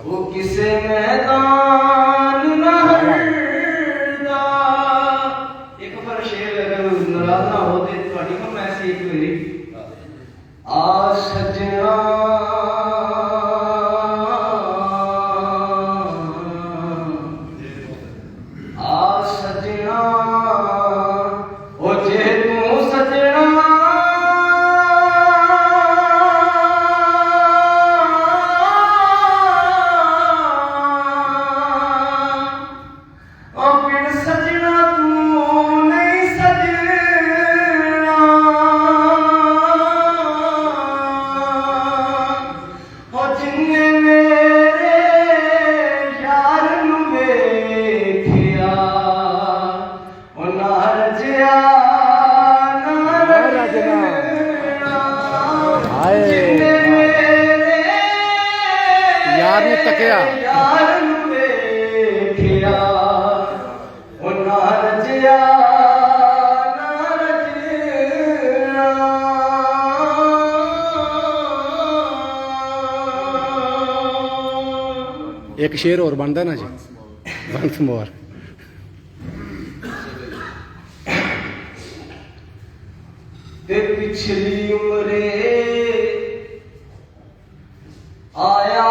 ਉਹ ਕਿਸੇ ਮੈਦਾਨ ਨਾ ਹਰਦਾ। ਇੱਕ ਪਰ ਸ਼ੇਰ ਨਾਰਾਜ਼ ਨਾ ਹੋ ਤੇ ਤੁਹਾਡੀ ਫਰਮਾਇਸ਼ ਸੀ ਇੱਕ ਮੇਰੀ, ਆ ਸੱਜਣਾ ਆ ਸੱਜਣਾ ਉਹ ਜੇ ਤੂੰ ਸੱਜਣਾ यार ने तकिया यार ਨੂੰ ਵੇਖਿਆ ਉਹ ਨਾ ਰਜਿਆ ਨਾ ਰਜਿਆ। एक शेर और बनता ना जी वंस मोर। ਤੇ ਪਿਛਲੀ ਉਮਰੇ ਆਇਆ